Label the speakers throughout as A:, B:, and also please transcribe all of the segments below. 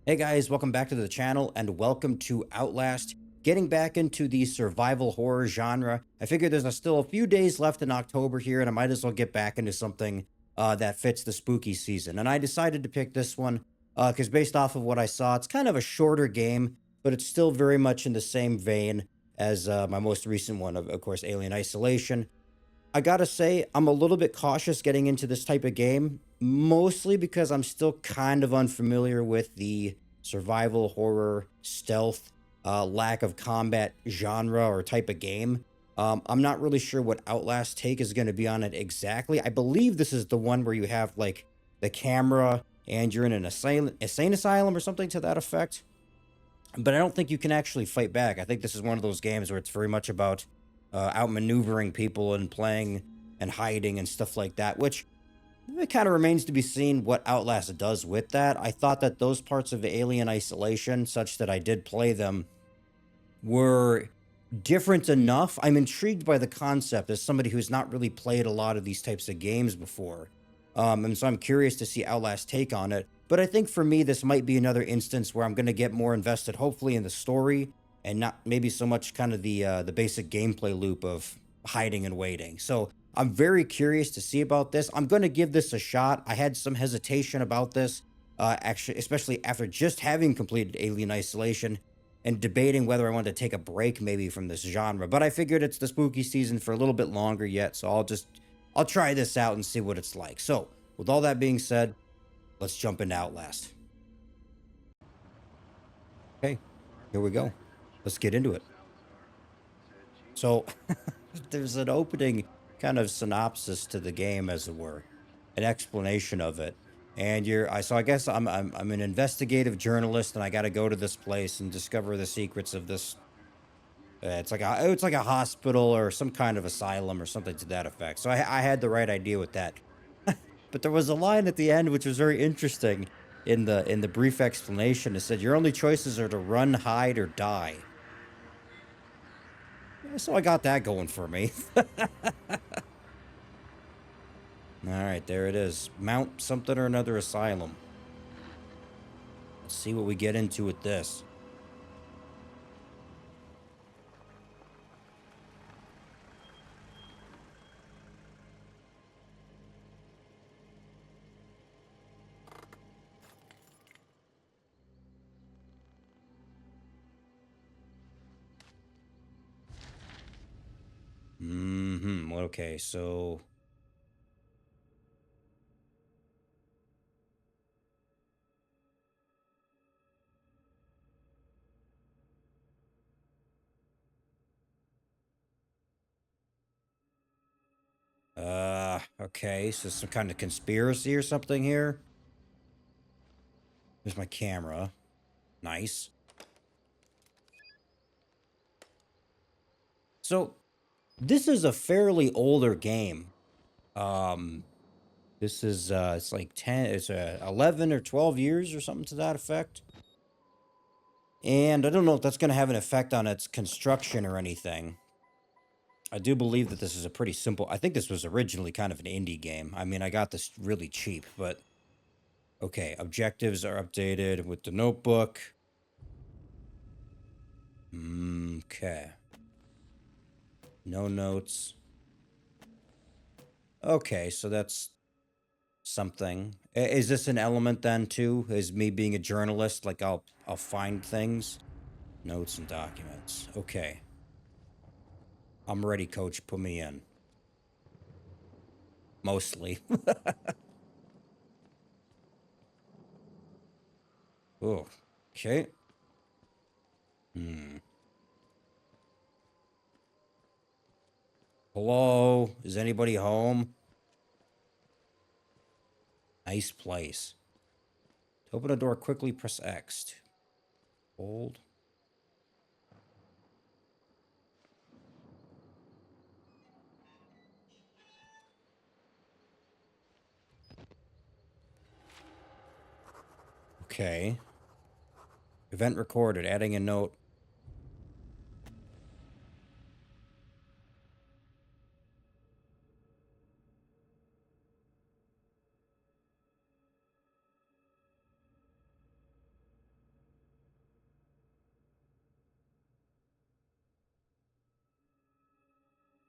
A: Hey guys, welcome back to the channel and welcome to Outlast. Getting back into the survival horror genre. I figure still a few days left in October here and I might as well get back into something that fits the spooky season. And I decided to pick this one because based off of what I saw, it's kind of a shorter game, but it's still very much in the same vein as my most recent one, of course, Alien Isolation. I gotta say, I'm a little bit cautious getting into this type of game, mostly because I'm still kind of unfamiliar with the survival horror stealth lack of combat genre or type of game. I'm not really sure what Outlast take is going to be on it exactly. I believe this is the one where you have like the camera and you're in an insane asylum or something to that effect. But I don't think you can actually fight back. I think this is one of those games where it's very much about outmaneuvering people and playing and hiding and stuff like that, which it kind of remains to be seen what Outlast does with that. I thought that those parts of Alien Isolation, such that I did play them, were different enough. I'm intrigued by the concept as somebody who's not really played a lot of these types of games before. And so I'm curious to see Outlast's take on it. But I think for me, this might be another instance where I'm going to get more invested, hopefully, in the story and not maybe so much kind of the basic gameplay loop of hiding and waiting. So I'm very curious to see about this. I'm going to give this a shot. I had some hesitation about this, actually, especially after just having completed Alien Isolation and debating whether I wanted to take a break maybe from this genre. But I figured it's the spooky season for a little bit longer yet, so I'll try this out and see what it's like. So, with all that being said, let's jump into Outlast. Okay, here we go. Let's get into it. So, there's an opening kind of synopsis to the game, as it were, an explanation of it. And I guess I'm an investigative journalist, and I got to go to this place and discover the secrets of this. It's like a hospital or some kind of asylum or something to that effect. So I had the right idea with that. But there was a line at the end which was very interesting in the brief explanation. It said your only choices are to run, hide, or die. Yeah, so I got that going for me. All right, there it is. Mount something or another asylum. Let's see what we get into with this. Okay, so okay, so some kind of conspiracy or something here. There's my camera. Nice. So this is a fairly older game. Um, this is it's like 10, it's 11 or 12 years or something to that effect. And I don't know if that's going to have an effect on its construction or anything. I do believe that this is a pretty simple. I think this was originally kind of an indie game. I mean, I got this really cheap, but okay. Objectives are updated with the notebook. Okay. No notes. Okay, so that's something. Is this an element then too? Is me being a journalist, like I'll find things, notes and documents. Okay. I'm ready, coach. Put me in. Mostly. Oh, okay. Hmm. Hello? Is anybody home? Nice place. To open a door, quickly press X. Hold. Okay. Event recorded. Adding a note.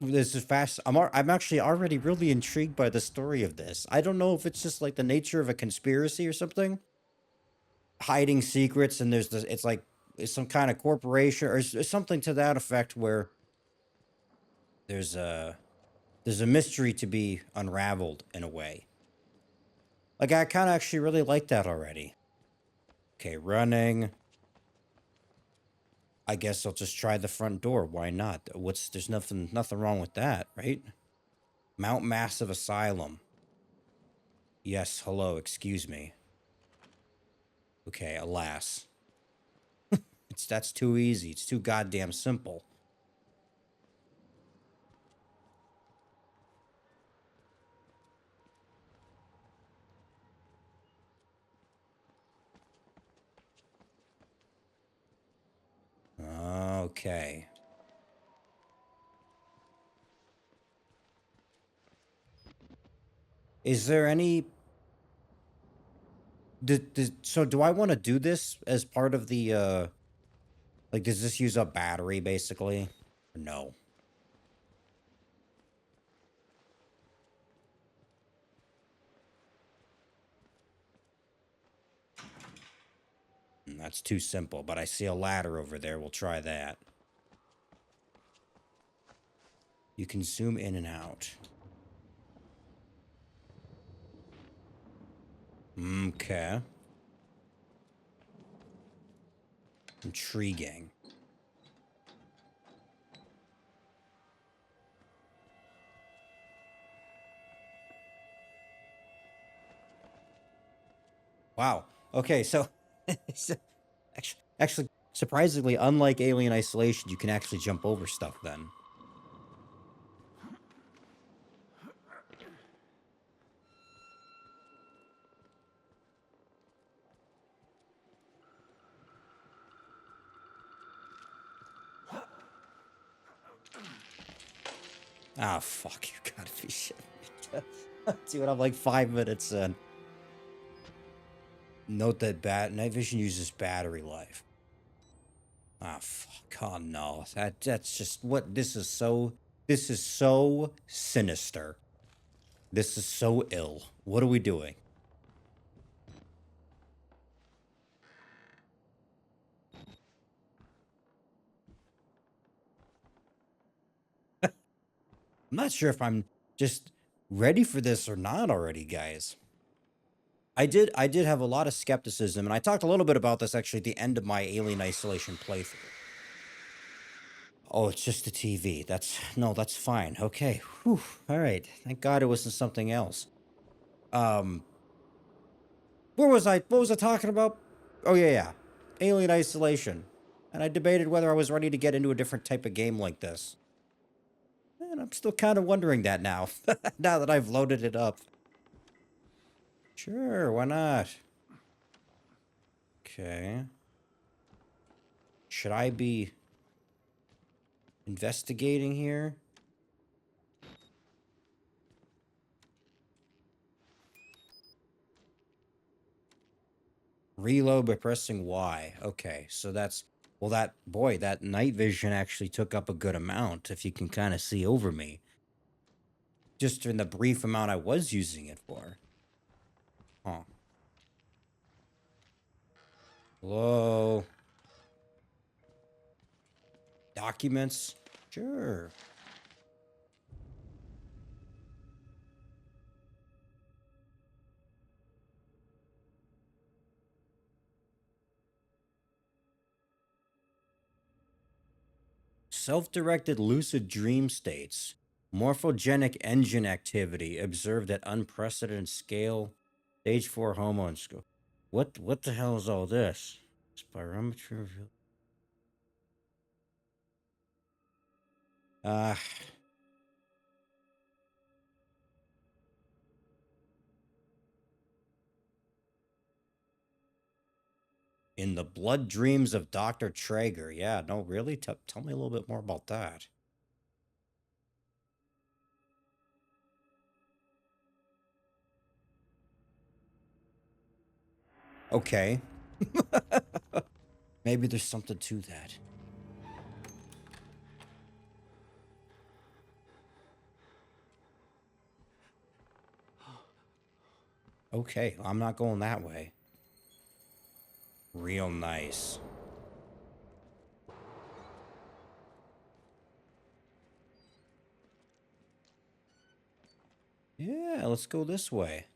A: This is fast. I'm actually already really intrigued by the story of this. I don't know if it's just like the nature of a conspiracy or something, hiding secrets, and it's like it's some kind of corporation or something to that effect where there's a there's a mystery to be unraveled in a way. Like I kind of actually really like that already. Okay, running. I guess I'll just try the front door. Why not? There's nothing wrong with that, right? Mount Massive Asylum. Yes, hello, excuse me. Okay, alas. That's too easy. It's too goddamn simple. Okay. Is there any so do I want to do this as part of the like does this use up battery basically? Or no. That's too simple, but I see a ladder over there. We'll try that. You can zoom in and out. Okay. Intriguing. Wow. Okay, so, actually, surprisingly, unlike Alien Isolation, you can actually jump over stuff then. Ah, fuck, you gotta be shitting me. Dude, I'm like 5 minutes in. Note that night vision uses battery life. Ah, fuck. Oh, no. That's just what this is so sinister. This is so ill. What are we doing? I'm not sure if I'm just ready for this or not already, guys. I did have a lot of skepticism, and I talked a little bit about this actually at the end of my Alien Isolation playthrough. Oh, it's just the TV. That's fine. Okay. Whew. All right. Thank God it wasn't something else. Um, where was I? What was I talking about? Oh yeah. Alien Isolation. And I debated whether I was ready to get into a different type of game like this. And I'm still kind of wondering that now. Now that I've loaded it up. Sure, why not? Okay. Should I be investigating here? Reload by pressing Y. Okay, so that's... Well, that night vision actually took up a good amount, if you can kind of see over me. Just in the brief amount I was using it for. Huh. Hello? Documents? Sure. Self-directed lucid dream states. Morphogenic engine activity observed at unprecedented scale. Stage 4 hormone scope. What the hell is all this? Spirometry. Uh in the blood dreams of Dr. Traeger. Yeah, no, really? Tell me a little bit more about that. Okay. Maybe there's something to that. Okay, I'm not going that way. Real nice. Yeah, let's go this way.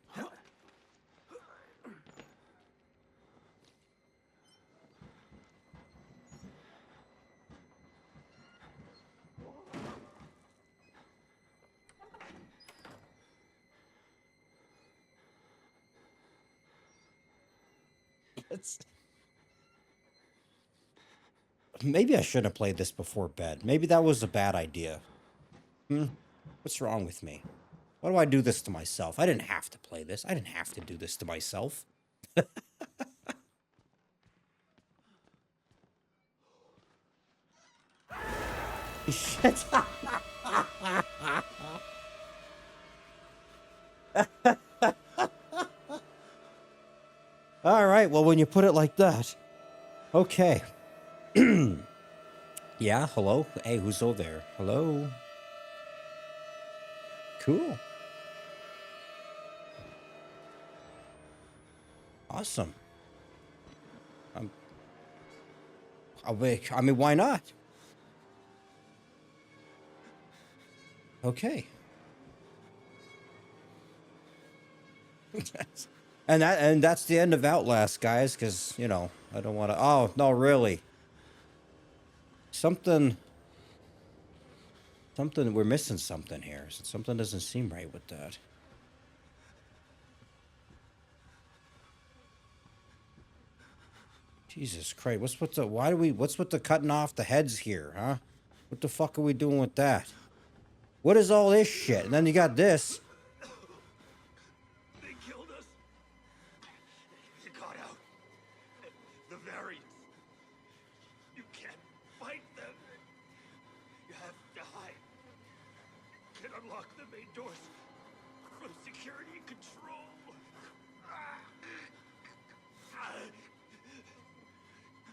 A: Maybe I shouldn't have played this before bed. Maybe that was a bad idea. What's wrong with me? Why do I do this to myself? I didn't have to play this. I didn't have to do this to myself. Shit. All right, well, when you put it like that. Okay. Yeah, hello? Hey, who's over there? Hello? Cool. Awesome. I mean, why not? Okay. and that's the end of Outlast, guys, because, you know, I don't want to... Oh, no, really. Something... We're missing something here. Something doesn't seem right with that. Jesus Christ, what's with the... What's with the cutting off the heads here, huh? What the fuck are we doing with that? What is all this shit? And then you got this.
B: They killed us. You got out. The variants. You can't fight them. You have to hide. Can unlock the main doors from security control.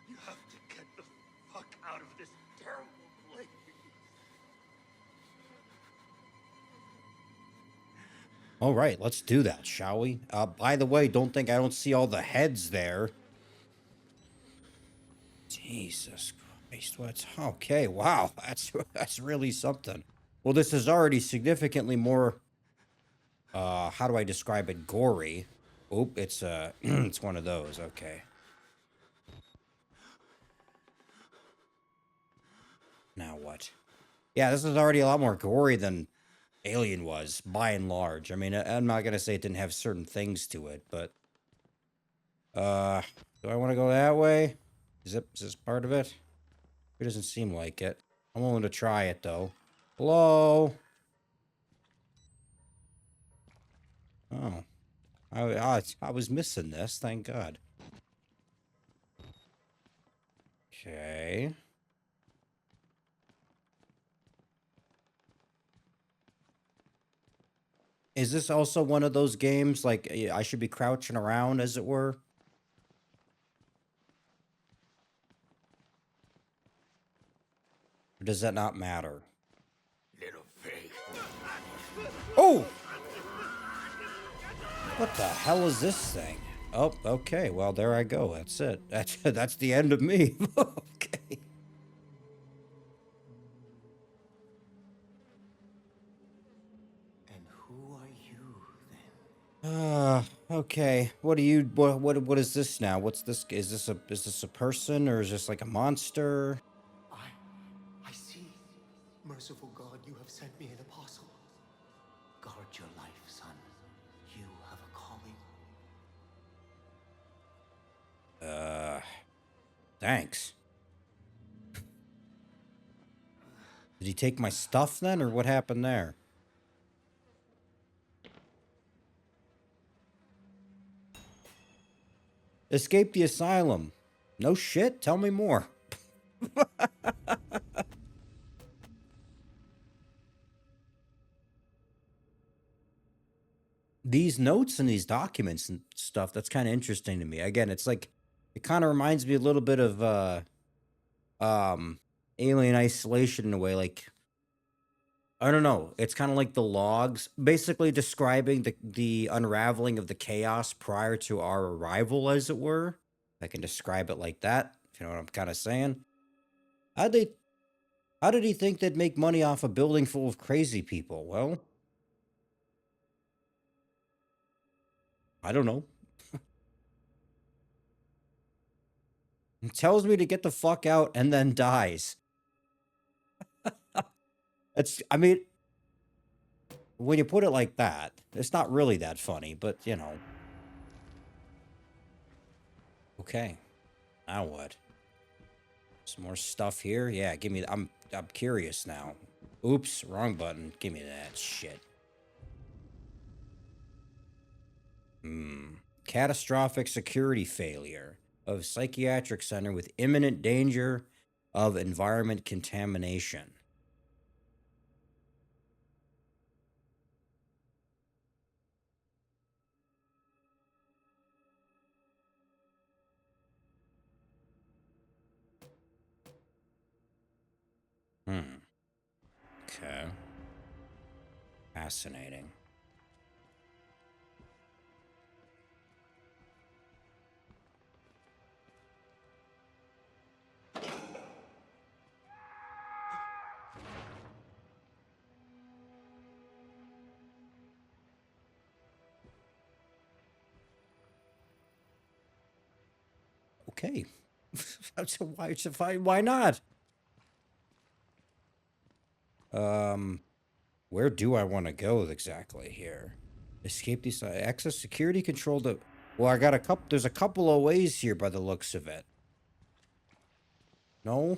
B: You have to get the fuck out of this terrible place.
A: All right, let's do that, shall we? By the way, don't think I don't see all the heads there. Jesus Christ, what's... Okay, wow, that's really something. Well, this is already significantly more, how do I describe it? Gory. Oop, it's, it's one of those, okay. Now what? Yeah, this is already a lot more gory than Alien was, by and large. I mean, I'm not gonna say it didn't have certain things to it, but... do I want to go that way? Is this part of it? It doesn't seem like it. I'm willing to try it, though. Hello? Oh. I was missing this, thank God. Okay. Is this also one of those games, like, I should be crouching around, as it were? Or does that not matter?
B: Little pig.
A: Oh! What the hell is this thing? Oh, okay, well, there I go. That's it. That's the end of me. Okay.
B: And who are you then?
A: Okay. What is this now? What's this? Is this a person, or is this like a monster?
B: I see. Merciful God, you have sent me an apostle. Guard your life, son. You have a calling.
A: Thanks. Did he take my stuff then, or what happened there? Escape the asylum. No shit? Tell me more. These notes and these documents and stuff, that's kind of interesting to me. Again, it's like, it kind of reminds me a little bit of Alien Isolation in a way. Like, I don't know. It's kind of like the logs, basically describing the unraveling of the chaos prior to our arrival, as it were. I can describe it like that. If you know what I'm kind of saying. How they? How did he think they'd make money off a building full of crazy people? Well, I don't know. He tells me to get the fuck out and then dies. It's. I mean, when you put it like that, it's not really that funny, but you know. Okay. Now what? Some more stuff here. Yeah, give me. I'm curious now. Oops, wrong button. Give me that shit. Hmm. Catastrophic security failure of psychiatric center with imminent danger of environment contamination. Hmm. Okay. Fascinating. Okay. Why not? Um, where do I want to go exactly here? Escape these access security control to. Well, I got a couple. There's a couple of ways here by the looks of it. No,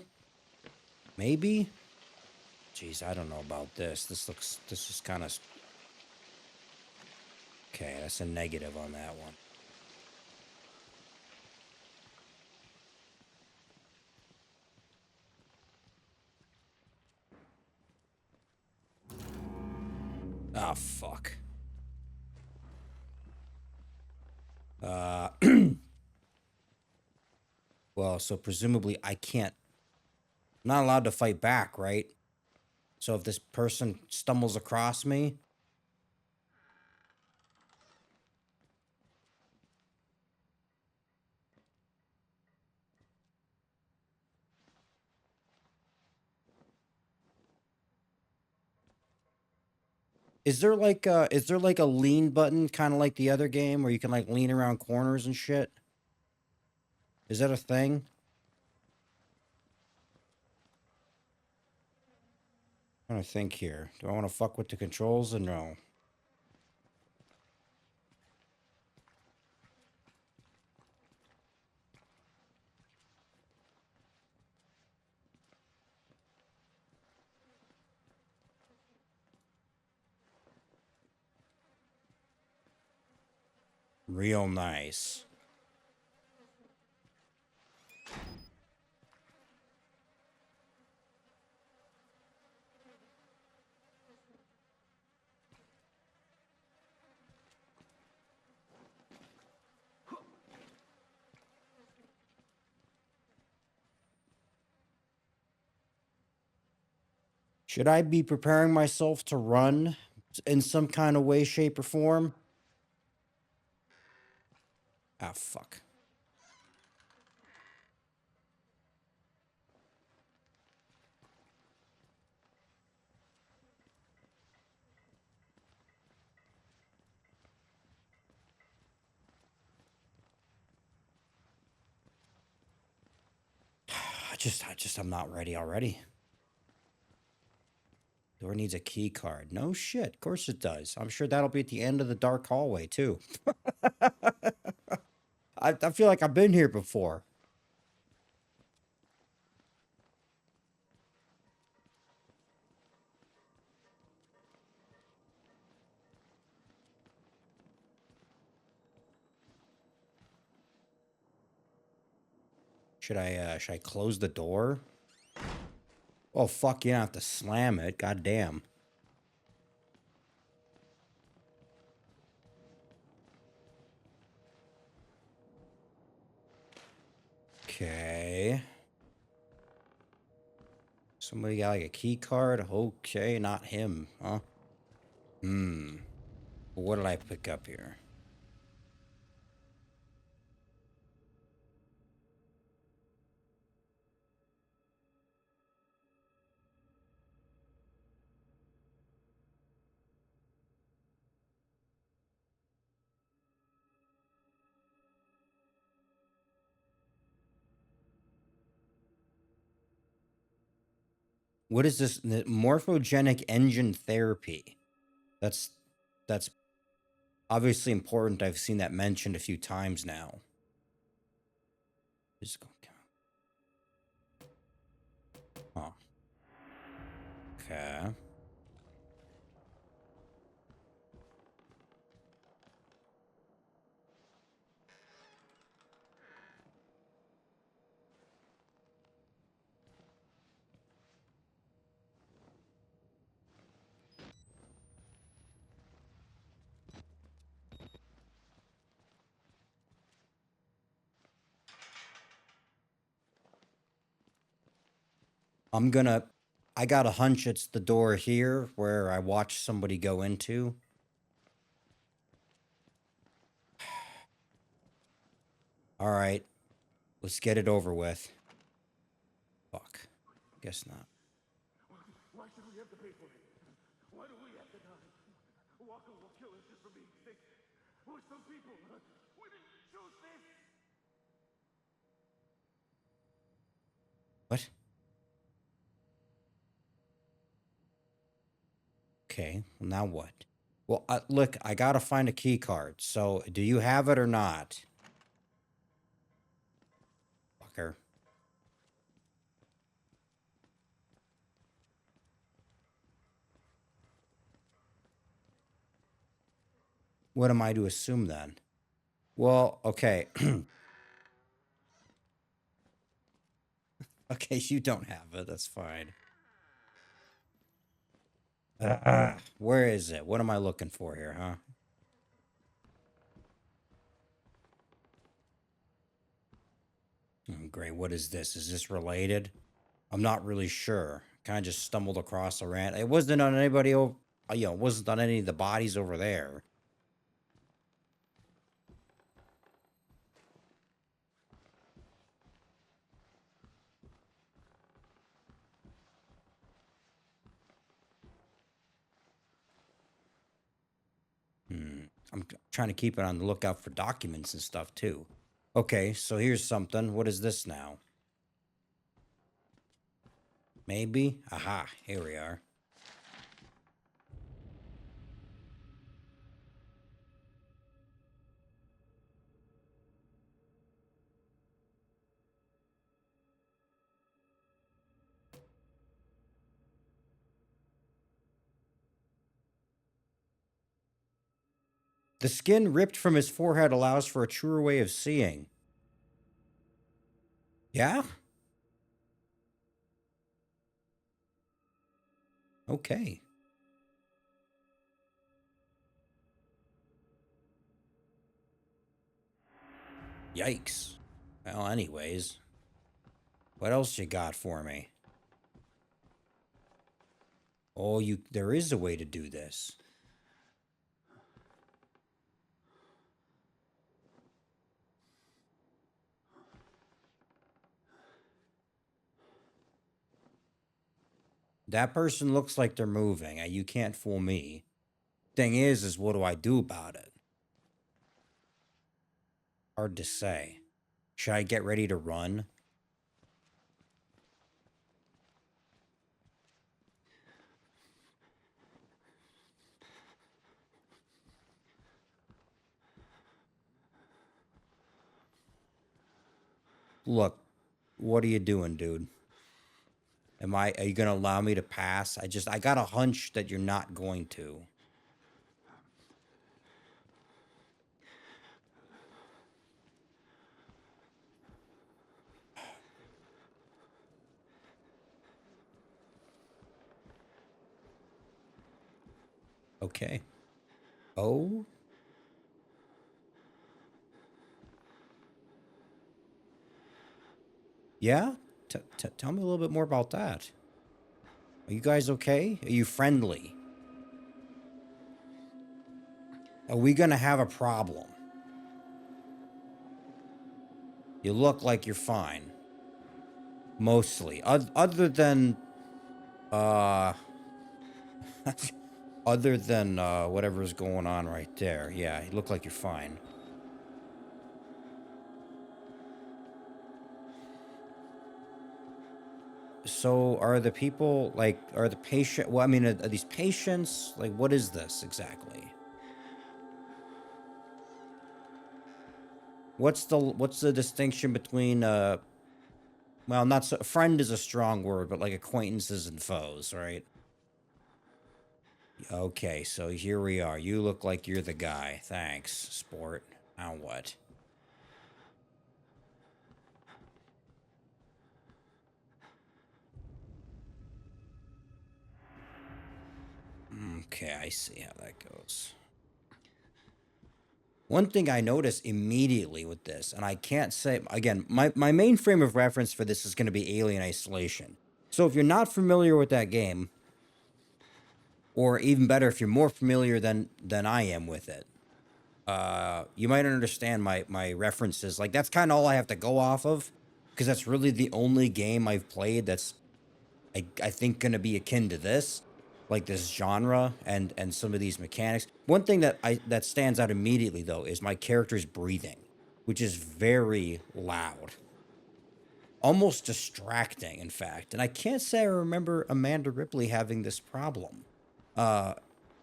A: maybe. Jeez, I don't know about this. This is kind of. Okay, that's a negative on that one. Oh, fuck. Uh, well, so presumably I can't. I'm not allowed to fight back, right? So if this person stumbles across me, is there like a lean button, kind of like the other game, where you can like lean around corners and shit? Is that a thing? I'm trying to think here. Do I want to fuck with the controls or no? Real nice. Should I be preparing myself to run in some kind of way, shape, or form? Ah, fuck. I'm not ready already. Door needs a key card. No shit. Of course it does. I'm sure that'll be at the end of the dark hallway, too. I feel like I've been here before. Should I close the door? Oh, fuck, you don't have to slam it. God damn. Okay. So Somebody got like a key card. Okay, not him, huh? Hmm. What did I pick up here? What is this? Morphogenic engine therapy. That's that's obviously important. I've seen that mentioned a few times now. Physical count. Oh, okay. I'm gonna. I got a hunch it's the door here where I watched somebody go into. All right, let's get it over with. Fuck. Guess not.
B: Why should we have to pay for it? Why do we have to die? Walker will kill us just for being sick. We're some people. We didn't choose this.
A: What? Okay. Well, now what? Well, look, I gotta find a key card. So, do you have it or not? Fucker. What am I to assume then? Well, okay. Okay, you don't have it. That's fine. Where is it? What am I looking for here, huh? Great. What is this? Is this related? I'm not really sure. Kind of just stumbled across a rant. It wasn't on anybody over, it wasn't on any of the bodies over there. I'm trying to keep it on the lookout for documents and stuff too. Okay, so here's something. What is this now? Maybe? Aha, here we are. The skin ripped from his forehead allows for a truer way of seeing. Yeah? Okay. Yikes. Well, anyways, what else you got for me? Oh, there is a way to do this. That person looks like they're moving. You can't fool me. Thing is what do I do about it? Hard to say. Should I get ready to run? Look, what are you doing, dude? Are you going to allow me to pass? I got a hunch that you're not going to. Okay. Oh? Yeah? Tell me a little bit more about that. Are you guys okay? Are you friendly? Are we gonna have a problem? You look like you're fine. Mostly. Other than, uh... other than, whatever's going on right there. Yeah, you look like you're fine. So, are the people, like, are the patient... Well, I mean, are these patients? Like, what is this exactly? What's the distinction between, well, not so... Friend is a strong word, but, like, acquaintances and foes, right? Okay, so here we are. You look like you're the guy. Thanks, sport. Now what? Okay, I see how that goes. One thing I notice immediately with this, and I can't say, again, my main frame of reference for this is going to be Alien Isolation. So if you're not familiar with that game, or even better, if you're more familiar than I am with it, you might understand my references. Like, that's kind of all I have to go off of, because that's really the only game I've played that's, I think, going to be akin to this, like this genre and some of these mechanics. One thing that stands out immediately though is my character's breathing, which is very loud, almost distracting, in fact. And I can't say I remember Amanda Ripley having this problem, uh,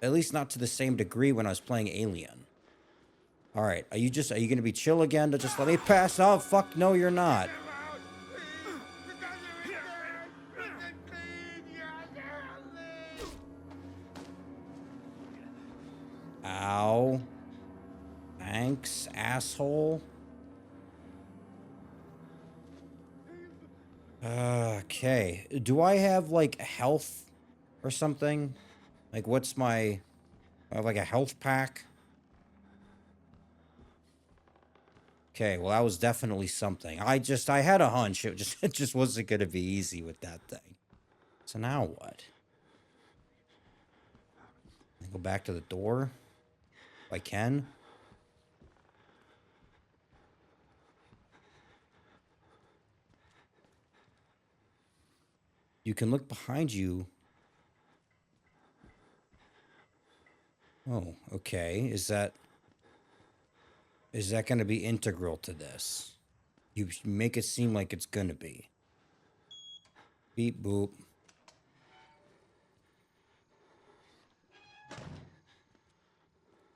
A: at least not to the same degree when I was playing Alien. All right, are you going to be chill again to just let me pass? Oh fuck, no, you're not. Ow. Thanks, asshole. Okay. Do I have, like, health or something? Like, what's my... I have, like, a health pack? Okay, well, that was definitely something. I had a hunch. It just wasn't gonna be easy with that thing. So now what? I go back to the door? If I can? You can look behind you. Oh, okay. Is that gonna be integral to this? You make it seem like it's gonna be. Beep boop.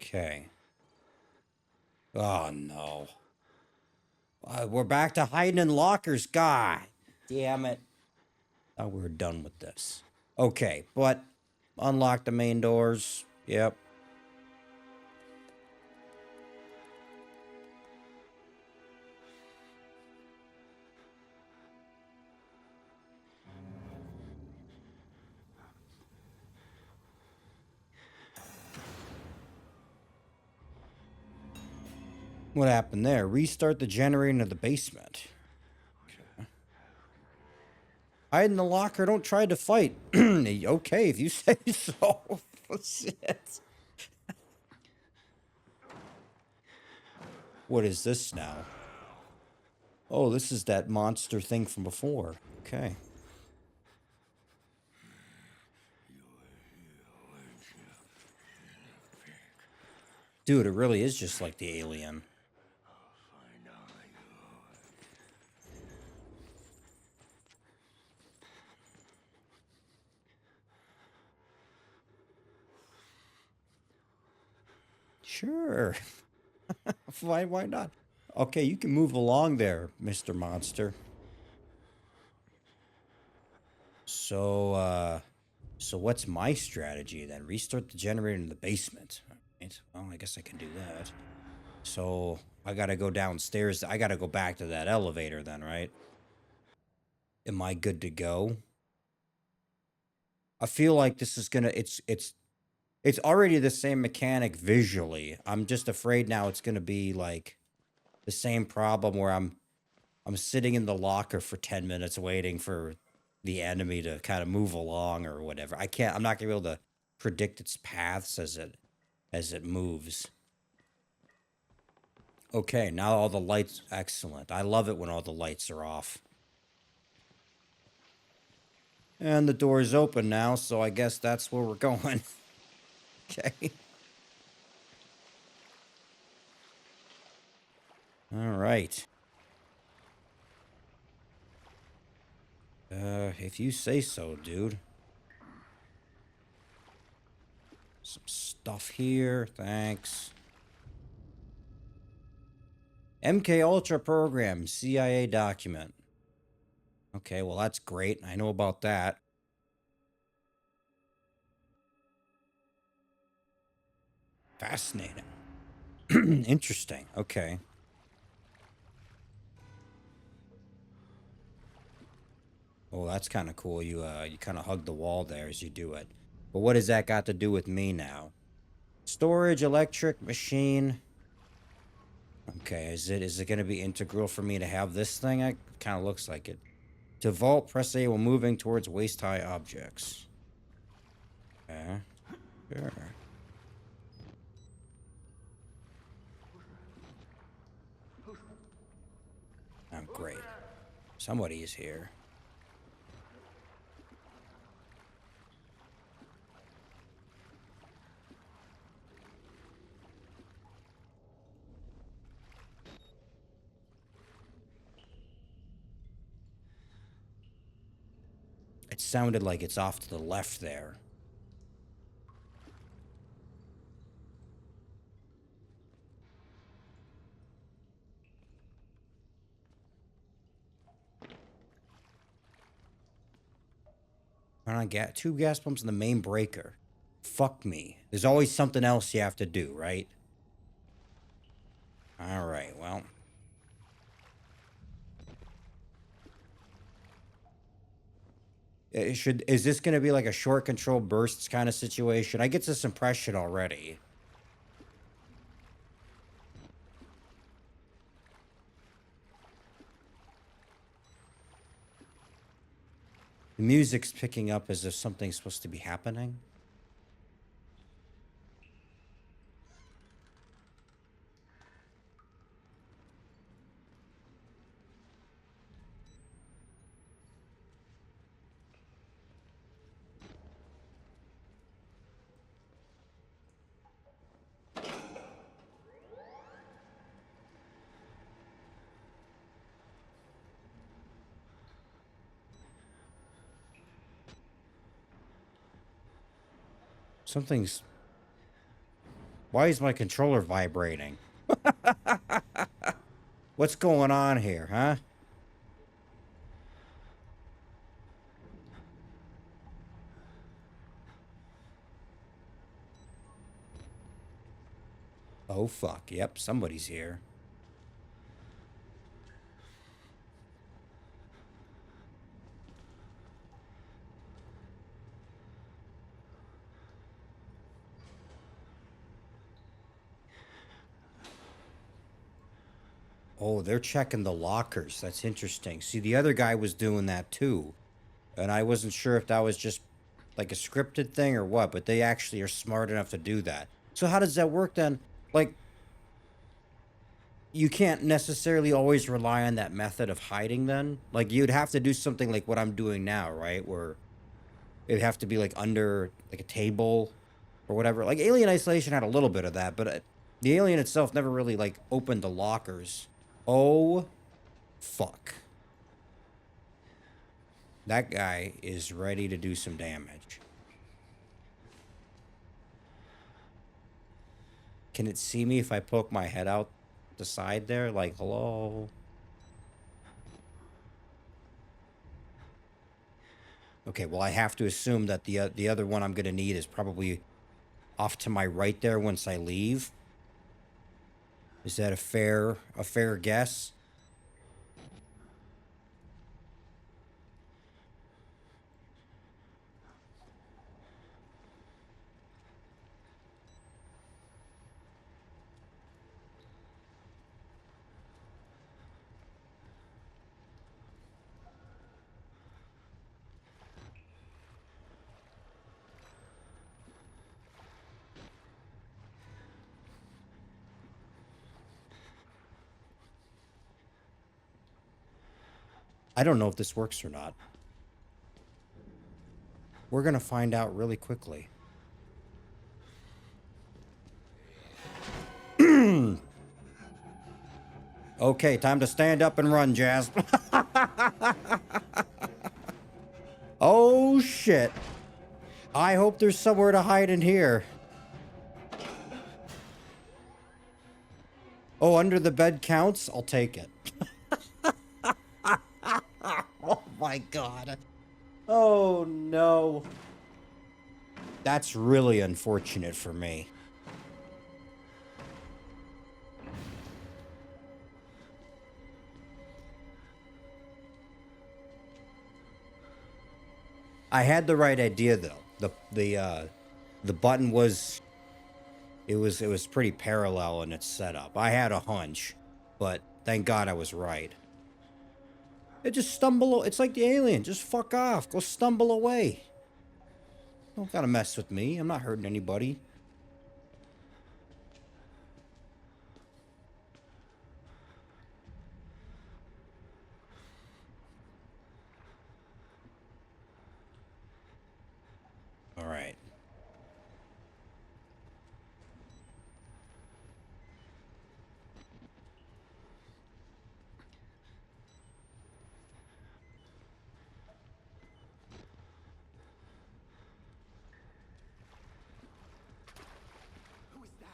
A: Okay. Oh, no. We're back to hiding in lockers. God damn it. Oh, we're done with this. Okay, but unlock the main doors. Yep. What happened there? Restart the generator in the basement. Okay. Hide in the locker. Don't try to fight. Okay, if you say so. Shit. What is this now? Oh, this is that monster thing from before. Okay. Dude, it really is just like the alien. Sure. Why not? Okay, you can move along there, Mr. Monster. So, so what's my strategy then? Restart the generator in the basement. Right. Well, I guess I can do that. So I gotta go downstairs. I gotta go back to that elevator then, right? Am I good to go? I feel like this is gonna. It's already the same mechanic visually. I'm just afraid now it's gonna be like the same problem where I'm sitting in the locker for 10 minutes waiting for the enemy to kind of move along or whatever. I'm not gonna be able to predict its paths as it moves. Okay, now all the lights, excellent. I love it when all the lights are off. And the door is open now, so I guess that's where we're going. Okay. All right. If you say so, dude. Some stuff here, thanks. MK Ultra program, CIA document. Okay, well that's great. I know about that. Fascinating. Interesting. Okay. Oh, that's kind of cool. You kind of hug the wall there as you do it. But what has that got to do with me now? Storage, electric, machine. Okay, is it going to be integral for me to have this thing? It kind of looks like it. To vault, press A while moving towards waist-high objects. Okay. Sure. Oh, great. Somebody is here. It sounded like it's off to the left there. Run on two gas pumps in the main breaker. Fuck me. There's always something else you have to do, right? All right, well. Is this going to be like a short control bursts kind of situation? I get this impression already. The music's picking up as if something's supposed to be happening. Something's... Why is my controller vibrating? What's going on here, huh? Oh, fuck. Yep, somebody's here. Oh, they're checking the lockers. That's interesting. See, the other guy was doing that too. And I wasn't sure if that was just like a scripted thing or what, but they actually are smart enough to do that. So how does that work then? Like, you can't necessarily always rely on that method of hiding then? Like, you'd have to do something like what I'm doing now, right? Where it'd have to be like under like a table or whatever. Like Alien Isolation had a little bit of that, but the alien itself never really like opened the lockers. Oh, fuck. That guy is ready to do some damage. Can it see me if I poke my head out the side there? Like, hello? Okay, well, I have to assume that the other one I'm going to need is probably off to my right there once I leave. Is that a fair guess? I don't know if this works or not. We're gonna find out really quickly. Okay, time to stand up and run, Jazz. Oh, shit. I hope there's somewhere to hide in here. Oh, under the bed counts? I'll take it. Oh, my God. Oh, no. That's really unfortunate for me. I had the right idea though. The button was it was pretty parallel in its setup. I had a hunch, but thank God I was right. It just stumble. It's like the alien. Just fuck off. Go stumble away. Don't gotta mess with me. I'm not hurting anybody. All right.
B: Who is that?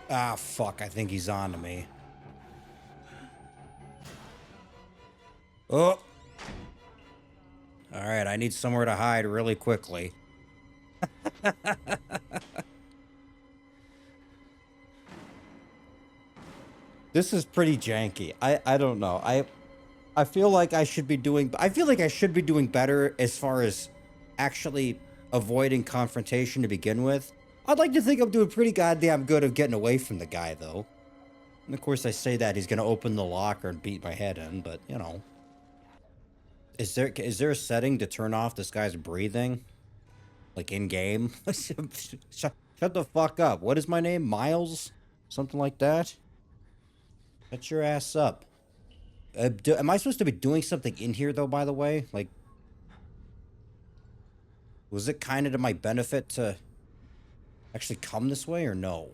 A: Ah, fuck. I think he's on to me. Oh. All right. I need somewhere to hide really quickly. This is pretty janky. I don't know. I feel like I should be doing I feel like I should be doing better as far as actually avoiding confrontation to begin with. I'd like to think I'm doing pretty goddamn good of getting away from the guy though. And of course I say that he's going to open the locker and beat my head in, but you know. Is there a setting to turn off this guy's breathing like in game? Shut the fuck up. What is my name? Miles? Something like that? Shut your ass up. Am I supposed to be doing something in here, though, by the way? Like, was it kind of to my benefit to actually come this way, or no?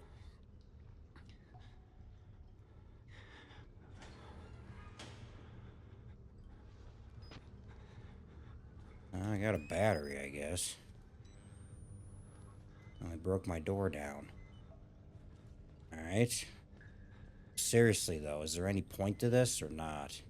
A: I got a battery, I guess. I broke my door down. Alright. Seriously, though, is there any point to this, or not?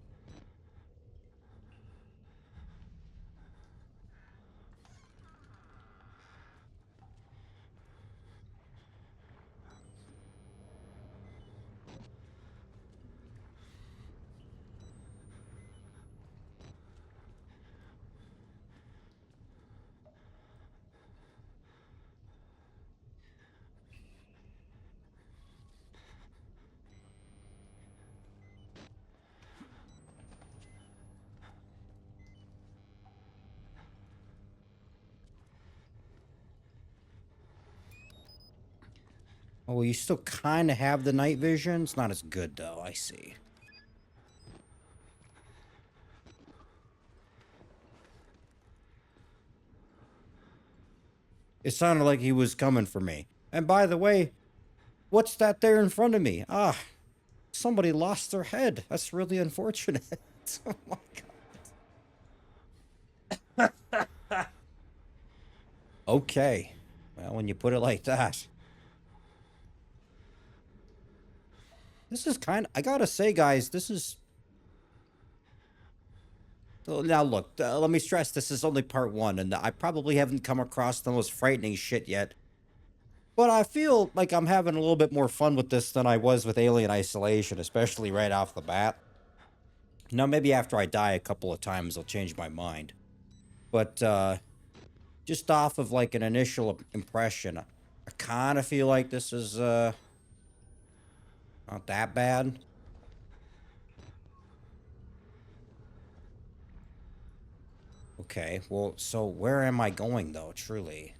A: Oh, well, you still kind of have the night vision? It's not as good, though, I see. It sounded like he was coming for me. And by the way, what's that there in front of me? Ah, somebody lost their head. That's really unfortunate. Oh my God. Okay. Well, when you put it like that. This is kind of, I gotta say, guys, this is. Now, look, let me stress this is only part one, and I probably haven't come across the most frightening shit yet. But I feel like I'm having a little bit more fun with this than I was with Alien Isolation, especially right off the bat. Now, maybe after I die a couple of times, I'll change my mind. But, just off of, like, an initial impression, I kind of feel like this is, not that bad. Okay, well, so where am I going, though, truly?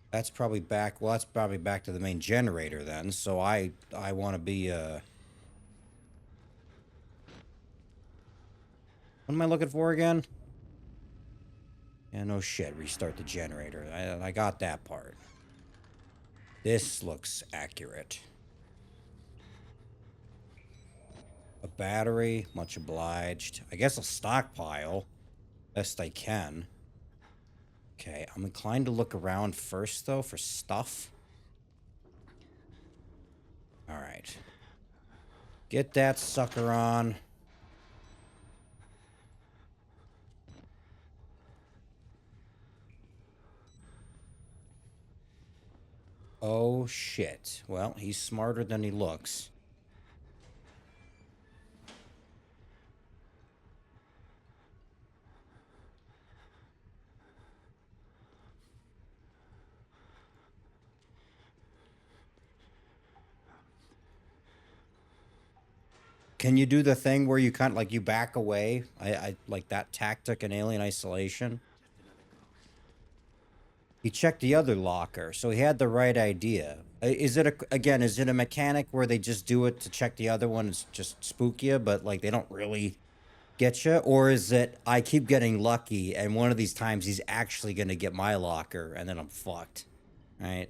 A: That's probably back, well, that's probably back to the main generator then, so I want to be, what am I looking for again? Yeah, no shit, restart the generator. I got that part. This looks accurate. A battery, much obliged. I guess a stockpile. Best I can. Okay, I'm inclined to look around first, though, for stuff. Alright. Get that sucker on. Oh, shit. Well, he's smarter than he looks. Can you do the thing where you kind of, like, you back away? I like that tactic in Alien Isolation. He checked the other locker, so he had the right idea. Is it again? Is it a mechanic where they just do it to check the other one? It's just spook you, but like they don't really get you, or is it I keep getting lucky, and one of these times he's actually gonna get my locker, and then I'm fucked, right?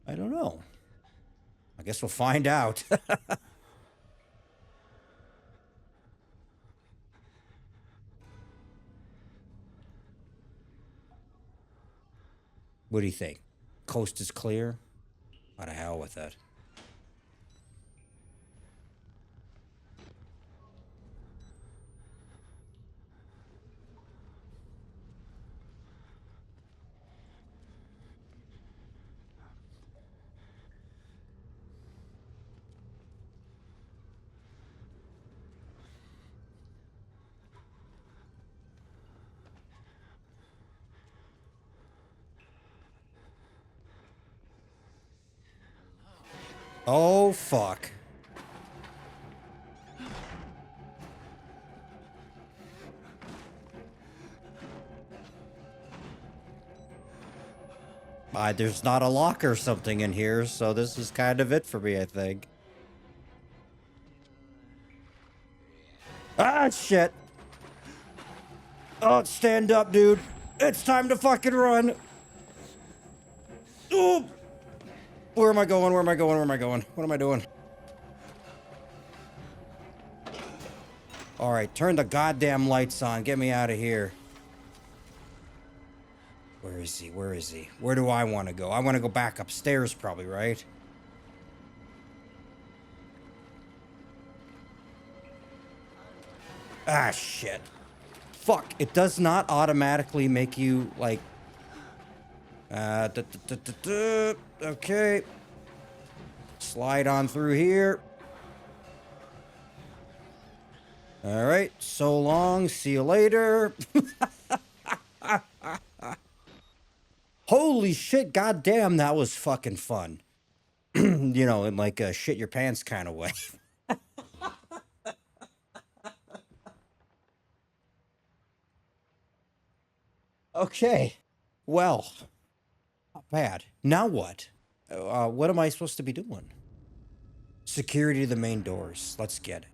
A: I don't know. I guess we'll find out. What do you think? Coast is clear. Out of hell with it. Oh fuck. There's not a lock or something in here, so this is kind of it for me, I think. Ah, shit. Oh, stand up, dude. It's time to fucking run. Oh, where am I going? Where am I going? Where am I going? What am I doing? All right, turn the goddamn lights on. Get me out of here. Where is he? Where is he? Where do I want to go? I want to go back upstairs, probably, right? Ah, shit. Fuck. It does not automatically make you, like... Okay. Slide on through here. All right. So long. See you later. Holy shit. Goddamn, that was fucking fun. You know, in like a shit your pants kind of way. Okay. Well, not bad. Now what? What am I supposed to be doing? Security to the main doors. Let's get it.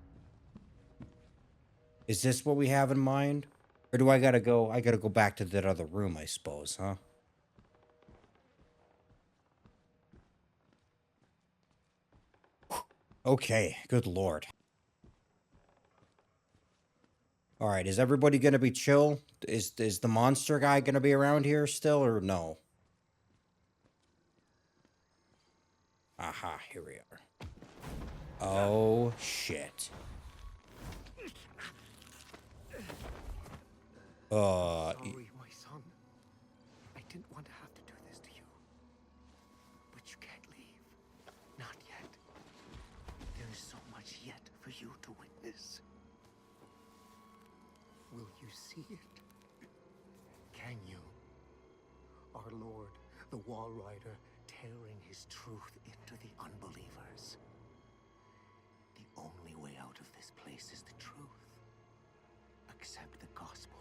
A: Is this what we have in mind? Or do I gotta go? I gotta go back to that other room, I suppose, huh? Okay, good lord. All right, is everybody gonna be chill? Is the monster guy gonna be around here still, or no? Aha, here we are. Oh shit.
B: Sorry, my son. I didn't want to have to do this to you. But you can't leave. Not yet. There is so much yet for you to witness. Will you see it? Can you?
C: The Wall Rider tearing his truth into the unbelievers. The only way out of this place is the truth. Accept the gospel,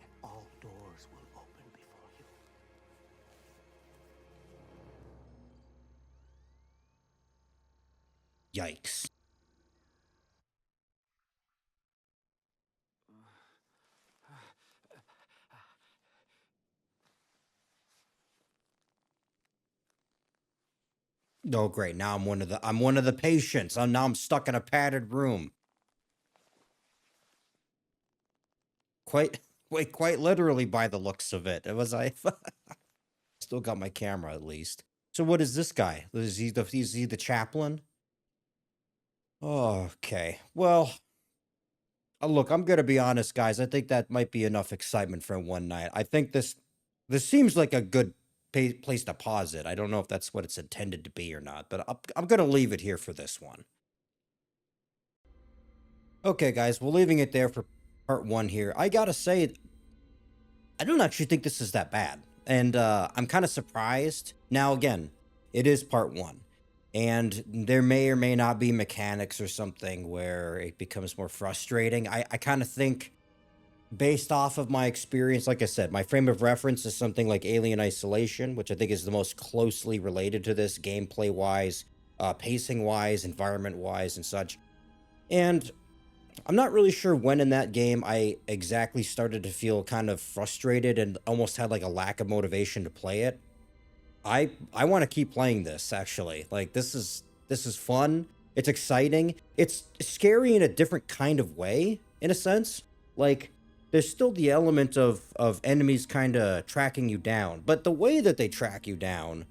C: and all doors will open before you.
A: Yikes. Oh, great. Now I'm one of the patients. I'm stuck in a padded room. Quite wait, quite literally by the looks of it. It was I still got my camera at least. So what is this guy? Is he the chaplain? Okay. Well, look, I'm gonna be honest, guys. I think that might be enough excitement for one night. I think this seems like a good place to pause it. I don't know if that's what it's intended to be or not, but I'm gonna leave it here for this one. Okay, guys, we're leaving it there for part one here. I gotta say, I don't actually think this is that bad. And I'm kind of surprised. Now, again, it is part one. And there may or may not be mechanics or something where it becomes more frustrating. I kind of think, based off of my experience, like I said, my frame of reference is something like Alien Isolation, which I think is the most closely related to this gameplay wise, pacing wise, environment wise, and such. And I'm not really sure when in that game I exactly started to feel kind of frustrated and almost had like a lack of motivation to play it. I want to keep playing this actually. Like this is fun. It's exciting. It's scary in a different kind of way in a sense. Like there's still the element of enemies kind of tracking you down, but the way that they track you down,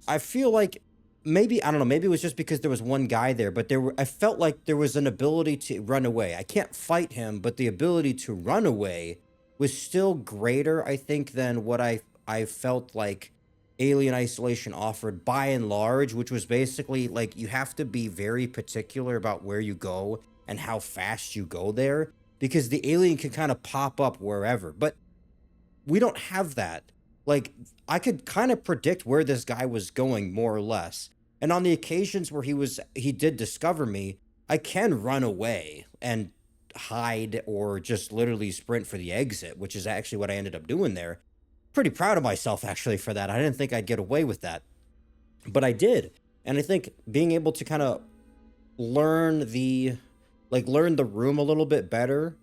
A: I feel like maybe I don't know, maybe it was just because there was one guy there, but I felt like there was an ability to run away. I can't fight him, but the ability to run away was still greater, I think, than what I felt like Alien Isolation offered by and large, which was basically like you have to be very particular about where you go and how fast you go there because the alien can kind of pop up wherever. But we don't have that. Like, I could kind of predict where this guy was going more or less. And on the occasions where he did discover me, I can run away and hide or just literally sprint for the exit, which is actually what I ended up doing there. Pretty proud of myself actually for that. I didn't think I'd get away with that, but I did. And I think being able to kind of learn the room a little bit better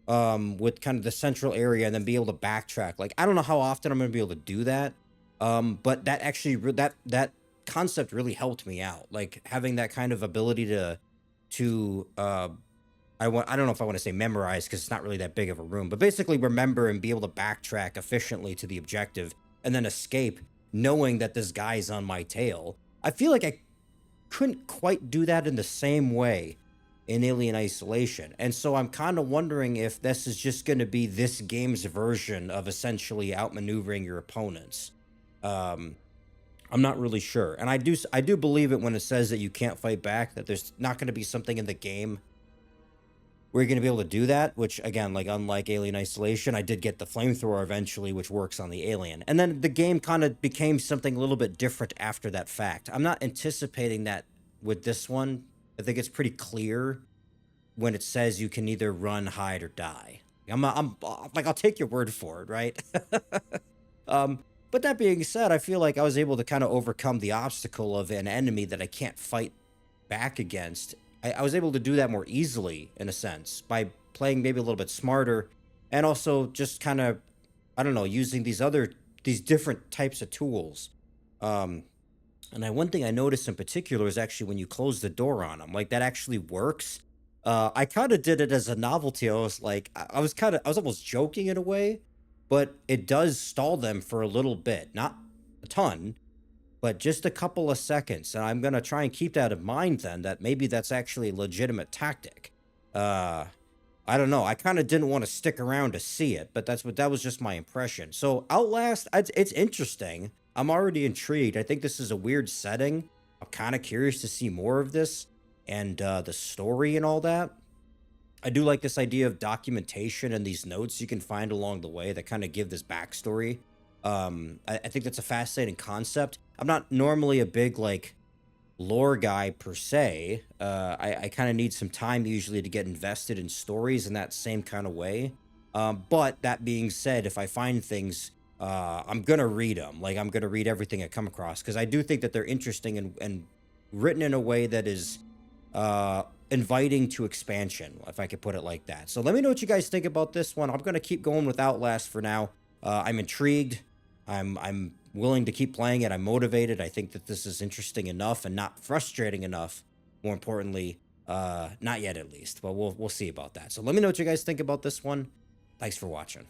A: with kind of the central area and then be able to backtrack. Like I don't know how often I'm going to be able to do that. But that actually that concept really helped me out. Like having that kind of ability to I don't know if I want to say memorize because it's not really that big of a room, but basically remember and be able to backtrack efficiently to the objective and then escape knowing that this guy's on my tail. I feel like I couldn't quite do that in the same way in Alien Isolation. And so I'm kind of wondering if this is just going to be this game's version of essentially outmaneuvering your opponents. Um, I'm not really sure. And I do believe it when it says that you can't fight back, that there's not going to be something in the game where you're going to be able to do that, which again, like unlike Alien Isolation, I did get the flamethrower eventually, which works on the alien. And then the game kind of became something a little bit different after that fact. I'm not anticipating that with this one. I think it's pretty clear when it says you can either run, hide, or die. I'm like, I'll take your word for it, right? But that being said, I feel like I was able to kind of overcome the obstacle of an enemy that I can't fight back against. I was able to do that more easily, in a sense, by playing maybe a little bit smarter and also just kind of, I don't know, using these different types of tools. Um, one thing I noticed in particular is actually when you close the door on them, like that actually works. I kind of did it as a novelty. I was like, I was almost joking in a way, but it does stall them for a little bit, not a ton, but just a couple of seconds. And I'm gonna try and keep that in mind then, that maybe that's actually a legitimate tactic. Uh, I don't know. I kind of didn't want to stick around to see it, but that was just my impression. So Outlast, it's interesting. I'm already intrigued. I think this is a weird setting. I'm kind of curious to see more of this and the story and all that. I do like this idea of documentation and these notes you can find along the way that kind of give this backstory. I think that's a fascinating concept. I'm not normally a big like lore guy per se. I kind of need some time usually to get invested in stories in that same kind of way. But that being said, if I find things, I'm gonna read them. Like I'm gonna read everything I come across because I do think that they're interesting and written in a way that is inviting to expansion, if I could put it like that. So let me know what you guys think about this one. I'm gonna keep going with Outlast for now. I'm intrigued. I'm willing to keep playing it. I'm motivated. I think that this is interesting enough and not frustrating enough. More importantly, not yet at least, but we'll see about that. So let me know what you guys think about this one. Thanks for watching.